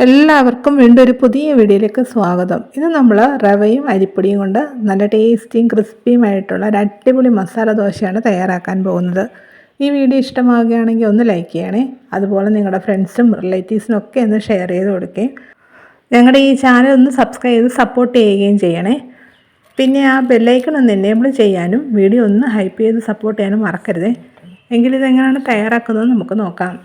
എല്ലാവർക്കും വീണ്ടും ഒരു പുതിയ വീഡിയോയിലേക്ക് സ്വാഗതം. ഇത് നമ്മൾ റവയും അരിപ്പൊടിയും കൊണ്ട് നല്ല ടേസ്റ്റിയും ക്രിസ്പിയുമായിട്ടുള്ള ഒരു അടിപൊളി മസാല ദോശയാണ് തയ്യാറാക്കാൻ പോകുന്നത്. ഈ വീഡിയോ ഇഷ്ടമാവുകയാണെങ്കിൽ ഒന്ന് ലൈക്ക് ചെയ്യണേ. അതുപോലെ നിങ്ങളുടെ ഫ്രണ്ട്സും റിലേറ്റീവ്സിനും ഒക്കെ ഒന്ന് ഷെയർ ചെയ്ത് കൊടുക്കുകയും ഞങ്ങളുടെ ഈ ചാനൽ ഒന്ന് സബ്സ്ക്രൈബ് ചെയ്ത് സപ്പോർട്ട് ചെയ്യുകയും ചെയ്യണേ. പിന്നെ ആ ബെല്ലൈക്കൺ ഒന്ന് എനേബിൾ ചെയ്യാനും വീഡിയോ ഒന്ന് ഹൈപ്പ് ചെയ്ത് സപ്പോർട്ട് ചെയ്യാനും മറക്കരുതേ. എങ്കിലിതെങ്ങനെയാണ് തയ്യാറാക്കുന്നത് നമുക്ക് നോക്കാം.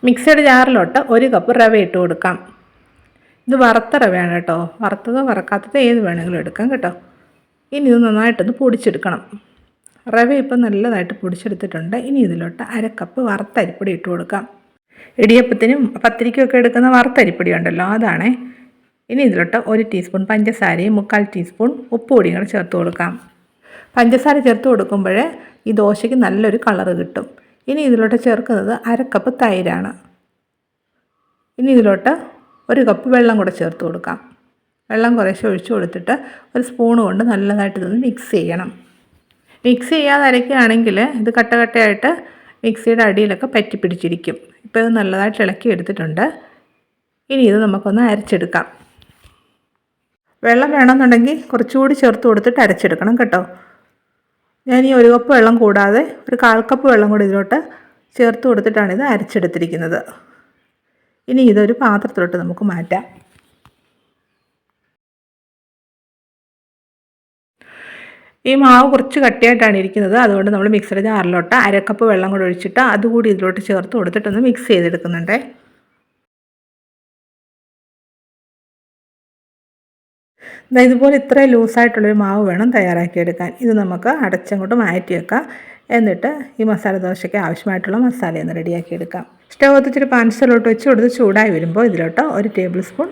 മിക്സഡ് ജാറിലോട്ട് 1 കപ്പ് റവ ഇട്ട് കൊടുക്കാം. ഇത് വറുത്ത റവയാണ് കേട്ടോ. വറുത്തതോ വറക്കാത്തതോ ഏത് വേണമെങ്കിലും എടുക്കാം കേട്ടോ. ഇനി ഇത് നന്നായിട്ടൊന്ന് പൊടിച്ചെടുക്കണം. റവ ഇപ്പം നല്ലതായിട്ട് പൊടിച്ചെടുത്തിട്ടുണ്ട്. ഇനി ഇതിലോട്ട് 1/2 കപ്പ് വറുത്ത അരിപ്പൊടി ഇട്ട് കൊടുക്കാം. ഇടിയപ്പത്തിനും പത്തിരിക്കും ഒക്കെ എടുക്കുന്ന വറുത്ത അരിപ്പൊടി ഉണ്ടല്ലോ, അതാണേ. ഇനി ഇതിലോട്ട് 1 ടീസ്പൂൺ പഞ്ചസാരയും 1/4 ടീസ്പൂൺ ഉപ്പ് പൊടിയും കൂടെ ചേർത്ത് കൊടുക്കാം. പഞ്ചസാര ചേർത്ത് കൊടുക്കുമ്പോൾ ഈ ദോശയ്ക്ക് നല്ലൊരു കളറ് കിട്ടും. ഇനി ഇതിലോട്ട് ചേർക്കുന്നത് 1/2 കപ്പ് തൈരാണ്. ഇനി ഇതിലോട്ട് 1 കപ്പ് വെള്ളം കൂടെ ചേർത്ത് കൊടുക്കാം. വെള്ളം കുറേശ്ശെ ഒഴിച്ച് കൊടുത്തിട്ട് ഒരു സ്പൂൺ കൊണ്ട് നല്ലതായിട്ട് ഇതൊന്ന് മിക്സ് ചെയ്യണം. മിക്സ് ചെയ്യാതെ അരയ്ക്കുകയാണെങ്കിൽ ഇത് കട്ടയായിട്ട് മിക്സിയുടെ അടിയിലൊക്കെ പറ്റി പിടിച്ചിരിക്കും. ഇപ്പോൾ ഇത് നല്ലതായിട്ട് ഇളക്കി എടുത്തിട്ടുണ്ട്. ഇനി ഇത് നമുക്കൊന്ന് അരച്ചെടുക്കാം. വെള്ളം വേണമെന്നുണ്ടെങ്കിൽ കുറച്ചുകൂടി ചേർത്ത് കൊടുത്തിട്ട് അരച്ചെടുക്കണം കേട്ടോ. ഞാൻ ഈ 1 കപ്പ് വെള്ളം കൂടാതെ ഒരു 1/4 കപ്പ് വെള്ളം കൂടി ഇതിലോട്ട് ചേർത്ത് കൊടുത്തിട്ടാണ് ഇത് അരച്ചെടുത്തിരിക്കുന്നത്. ഇനി ഇതൊരു പാത്രത്തിലോട്ട് നമുക്ക് മാറ്റാം. ഈ മാവ് കുറച്ച് കട്ടിയായിട്ടാണ് ഇരിക്കുന്നത്. അതുകൊണ്ട് നമ്മൾ മിക്സിയുടെ ജാറിലോട്ട് 1/2 കപ്പ് വെള്ളം കൂടി ഒഴിച്ചിട്ട് അതുകൂടി ഇതിലോട്ട് ചേർത്ത് കൊടുത്തിട്ടൊന്ന് മിക്സ് ചെയ്തെടുക്കുന്നുണ്ട്. ഇതുപോലെ ഇത്രയും ലൂസായിട്ടുള്ളൊരു മാവ് വേണം തയ്യാറാക്കിയെടുക്കാൻ. ഇത് നമുക്ക് അടച്ചങ്ങോട്ട് മാറ്റി വെക്കാം. എന്നിട്ട് ഈ മസാല ദോശയ്ക്ക് ആവശ്യമായിട്ടുള്ള മസാലയൊന്ന് റെഡിയാക്കിയെടുക്കാം. സ്റ്റവ് കത്തിച്ചിട്ട് പാൻസലോട്ട് വെച്ച് കൊടുത്ത് ചൂടായി വരുമ്പോൾ ഇതിലോട്ട് 1 ടേബിൾ സ്പൂൺ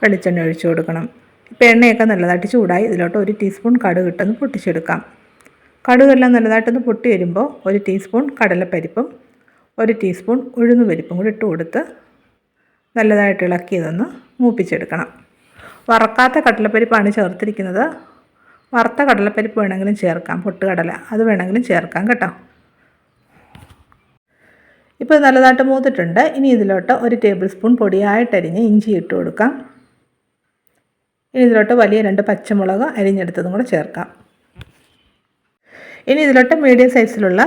വെളിച്ചെണ്ണ ഒഴിച്ച് കൊടുക്കണം. ഇപ്പോൾ എണ്ണയൊക്കെ നല്ലതായിട്ട് ചൂടായി ഇതിലോട്ട് 1 ടീസ്പൂൺ കടുക് ഇട്ടൊന്ന് പൊട്ടിച്ചെടുക്കാം. കടുകെല്ലാം നല്ലതായിട്ടൊന്ന് പൊട്ടി വരുമ്പോൾ 1 ടീസ്പൂൺ കടലപ്പരിപ്പും 1 ടീസ്പൂൺ ഉഴുന്നുപരിപ്പും കൂടി ഇട്ട് കൊടുത്ത് നല്ലതായിട്ട് ഇളക്കിയതൊന്ന് മൂപ്പിച്ചെടുക്കണം. വറക്കാത്ത കടലപ്പരിപ്പാണ് ചേർത്തിരിക്കുന്നത്. വറുത്ത കടലപ്പരിപ്പ് വേണമെങ്കിലും ചേർക്കാം, പൊട്ടുകടല അത് വേണമെങ്കിലും ചേർക്കാം കേട്ടോ. ഇപ്പോൾ നല്ലതായിട്ട് മൂത്തിട്ടുണ്ട്. ഇനി ഇതിലോട്ട് 1 ടേബിൾ സ്പൂൺ പൊടിയായിട്ടരിഞ്ഞ് ഇഞ്ചി ഇട്ട് കൊടുക്കാം. ഇനി ഇതിലോട്ട് വലിയ 2 പച്ചമുളക് അരിഞ്ഞെടുത്തതും കൂടെ ചേർക്കാം. ഇനി ഇതിലോട്ട് മീഡിയം സൈസിലുള്ള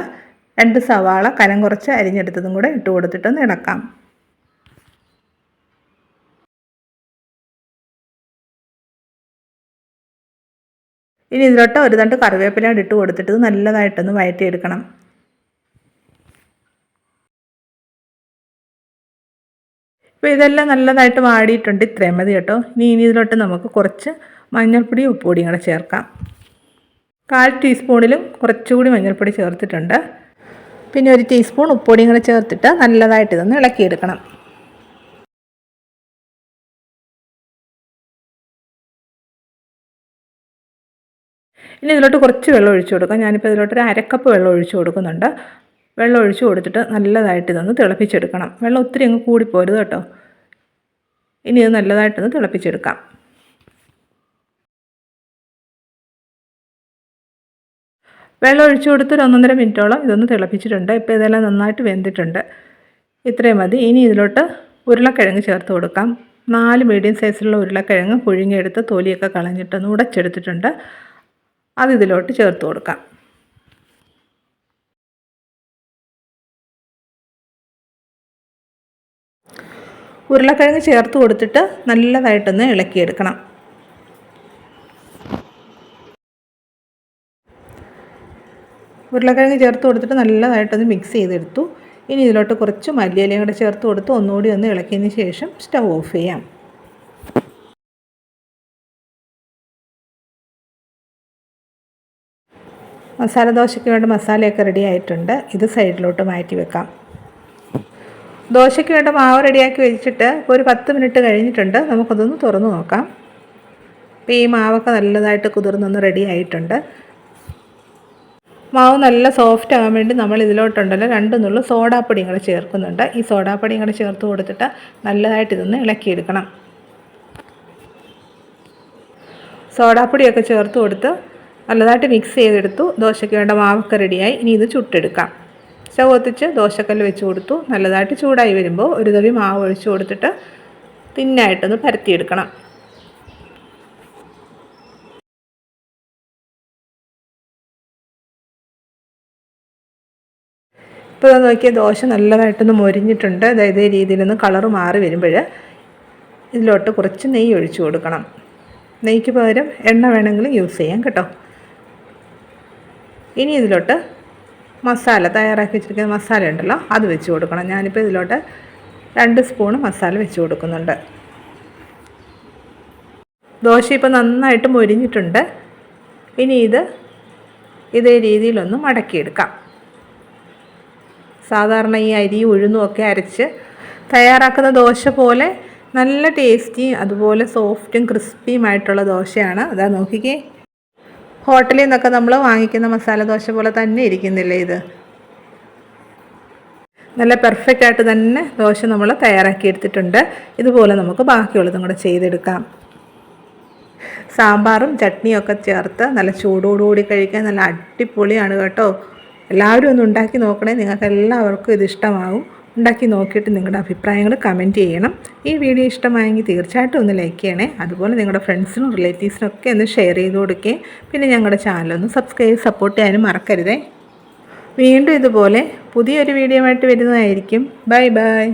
2 സവാള കനം കുറച്ച് അരിഞ്ഞെടുത്തതും കൂടെ ഇട്ട് കൊടുത്തിട്ടൊന്ന് ഇളക്കാം. ഇനി ഇതിലോട്ട് 1 തണ്ട് കറിവേപ്പില ഇട്ട് കൊടുത്തിട്ട് നല്ലതായിട്ടൊന്ന് വഴറ്റിയെടുക്കണം. ഇപ്പോൾ ഇതെല്ലാം നല്ലതായിട്ട് വാടിയിട്ടുണ്ട്. ഇത്രയും മതി കേട്ടോ. ഇനി ഇതിലോട്ട് നമുക്ക് കുറച്ച് മഞ്ഞൾപ്പൊടിയും ഉപ്പുപൊടിയും കൂടെ ചേർക്കാം. 1/4 ടീസ്പൂണിലും കുറച്ചുകൂടി മഞ്ഞൾപ്പൊടി ചേർത്തിട്ടുണ്ട്. പിന്നെ 1 ടീസ്പൂൺ ഉപ്പുപൊടിയും കൂടെ ചേർത്തിട്ട് നല്ലതായിട്ട് ഇതൊന്ന് ഇളക്കിയെടുക്കണം. ഇനി ഇതിലോട്ട് കുറച്ച് വെള്ളം ഒഴിച്ചു കൊടുക്കാം. ഞാനിപ്പോൾ ഇതിലോട്ട് 1/2 കപ്പ് വെള്ളം ഒഴിച്ചു കൊടുക്കുന്നുണ്ട്. വെള്ളം ഒഴിച്ചു കൊടുത്തിട്ട് നല്ലതായിട്ട് ഇതൊന്ന് തിളപ്പിച്ചെടുക്കണം. വെള്ളം ഒത്തിരി അങ്ങ് കൂടിപ്പോരുത് കേട്ടോ. ഇനി ഇത് നല്ലതായിട്ടൊന്ന് തിളപ്പിച്ചെടുക്കാം. വെള്ളം ഒഴിച്ചു കൊടുത്ത് 1 1/2 മിനിറ്റോളം ഇതൊന്ന് തിളപ്പിച്ചിട്ടുണ്ട്. ഇപ്പോൾ ഇതെല്ലാം നന്നായിട്ട് വെന്തിട്ടുണ്ട്. ഇത്രയും മതി. ഇനി ഇതിലോട്ട് ഉരുളക്കിഴങ്ങ് ചേർത്ത് കൊടുക്കാം. 4 മീഡിയം സൈസിലുള്ള ഉരുളക്കിഴങ്ങ് പുഴുങ്ങിയെടുത്ത് തൊലിയൊക്കെ കളഞ്ഞിട്ടൊന്ന് ഉടച്ചെടുത്തിട്ടുണ്ട്. അത് ഇതിലോട്ട് ചേർത്ത് കൊടുക്കാം. ഉരുളക്കിഴങ്ങ് ചേർത്ത് കൊടുത്തിട്ട് നല്ലതായിട്ടൊന്ന് ഇളക്കിയെടുക്കണം. ഉരുളക്കിഴങ്ങ് ചേർത്ത് കൊടുത്തിട്ട് നല്ലതായിട്ടൊന്ന് മിക്സ് ചെയ്തെടുത്തു. ഇനി ഇതിലോട്ട് കുറച്ച് മല്ലിയിലയും കൂടെ ചേർത്ത് കൊടുത്ത് ഒന്നുകൂടി ഒന്ന് ഇളക്കിയതിന് ശേഷം സ്റ്റവ് ഓഫ് ചെയ്യാം. മസാല ദോശയ്ക്ക് വേണ്ട മസാലയൊക്കെ റെഡി ആയിട്ടുണ്ട്. ഇത് സൈഡിലോട്ട് മാറ്റി വെക്കാം. ദോശയ്ക്ക് വേണ്ട മാവ് റെഡിയാക്കി വെച്ചിട്ട് ഒരു 10 മിനിറ്റ് കഴിഞ്ഞിട്ടുണ്ട്. നമുക്കതൊന്ന് തുറന്ന് നോക്കാം. ഇപ്പോൾ ഈ മാവൊക്കെ നല്ലതായിട്ട് കുതിർന്നൊന്ന് റെഡി ആയിട്ടുണ്ട്. മാവ് നല്ല സോഫ്റ്റ് ആകാൻ വേണ്ടി നമ്മൾ ഇതിലോട്ടുണ്ടല്ലോ 2 നുള്ളു സോഡാപ്പൊടിയും കൂടെ ചേർക്കുന്നുണ്ട്. ഈ സോഡാപ്പൊടിയും കൂടെ ചേർത്ത് കൊടുത്തിട്ട് നല്ലതായിട്ട് ഇതൊന്ന് ഇളക്കിയെടുക്കണം. സോഡാപ്പൊടിയൊക്കെ ചേർത്ത് കൊടുത്ത് നല്ലതായിട്ട് മിക്സ് ചെയ്തെടുത്തു. ദോശയ്ക്ക് വേണ്ട മാവൊക്കെ റെഡിയായി. ഇനി ഇത് ചുട്ടെടുക്കാം. സ്റ്റൗ കത്തിച്ച് ദോശക്കല്ല് വെച്ച് കൊടുത്തു. നല്ലതായിട്ട് ചൂടായി വരുമ്പോൾ ഒരു തവി മാവ് ഒഴിച്ച് കൊടുത്തിട്ട് തിന്നായിട്ടൊന്ന് പരത്തിയെടുക്കണം. ഇപ്പോൾ നോക്കിയാൽ ദോശ നല്ലതായിട്ടൊന്ന് മൊരിഞ്ഞിട്ടുണ്ട്. അതായത് ഈ രീതിയിലൊന്ന് കളറ് മാറി വരുമ്പോൾ ഇതിലോട്ട് കുറച്ച് നെയ്യ് ഒഴിച്ചു കൊടുക്കണം. നെയ്ക്ക് പകരം എണ്ണ വേണമെങ്കിലും യൂസ് ചെയ്യാം കേട്ടോ. ഇനി ഇതിലോട്ട് മസാല തയ്യാറാക്കി വെച്ചിരിക്കുന്ന മസാല ഉണ്ടല്ലോ അത് വെച്ച് കൊടുക്കണം. ഞാനിപ്പോൾ ഇതിലോട്ട് 2 സ്പൂൺ മസാല വെച്ച് കൊടുക്കുന്നുണ്ട്. ദോശ ഇപ്പോൾ നന്നായിട്ട് മൊരിഞ്ഞിട്ടുണ്ട്. ഇനി ഇതേ രീതിയിലൊന്ന് മടക്കിയെടുക്കാം. സാധാരണ ഈ അരി ഉഴുന്നും ഒക്കെ അരച്ച് തയ്യാറാക്കുന്ന ദോശ പോലെ നല്ല ടേസ്റ്റിയും അതുപോലെ സോഫ്റ്റും ക്രിസ്പിയുമായിട്ടുള്ള ദോശയാണ്. അതാ നോക്കിക്കേ, ഹോട്ടലിൽ നിന്നൊക്കെ നമ്മൾ വാങ്ങിക്കുന്ന മസാല ദോശ പോലെ തന്നെ ഇരിക്കുന്നില്ലേ ഇത്. നല്ല പെർഫെക്റ്റ് ആയിട്ട് തന്നെ ദോശ നമ്മൾ തയ്യാറാക്കി എടുത്തിട്ടുണ്ട്. ഇതുപോലെ നമുക്ക് ബാക്കിയുള്ളതും കൂടെ ചെയ്തെടുക്കാം. സാമ്പാറും ചട്നിയും ഒക്കെ ചേർത്ത് നല്ല ചൂടോടുകൂടി കഴിക്കാൻ നല്ല അടിപൊളിയാണ് കേട്ടോ. എല്ലാവരും ഒന്ന് ഉണ്ടാക്കി നോക്കണേ. നിങ്ങൾക്ക് എല്ലാവർക്കും ഇത് ഇഷ്ടമാകും. ഉണ്ടാക്കി നോക്കിയിട്ട് നിങ്ങളുടെ അഭിപ്രായങ്ങൾ കമൻറ്റ് ചെയ്യണം. ഈ വീഡിയോ ഇഷ്ടമായെങ്കിൽ തീർച്ചയായിട്ടും ഒന്ന് ലൈക്ക് ചെയ്യണേ. അതുപോലെ നിങ്ങളുടെ ഫ്രണ്ട്സിനും റിലേറ്റീവ്സിനും ഒക്കെ ഒന്ന് ഷെയർ ചെയ്ത് കൊടുക്കുകയും പിന്നെ ഞങ്ങളുടെ ചാനലൊന്ന് സബ്സ്ക്രൈബ് സപ്പോർട്ട് ചെയ്യാനും മറക്കരുതേ. വീണ്ടും ഇതുപോലെ പുതിയൊരു വീഡിയോ ആയിട്ട് വരുന്നതായിരിക്കും. Bye bye.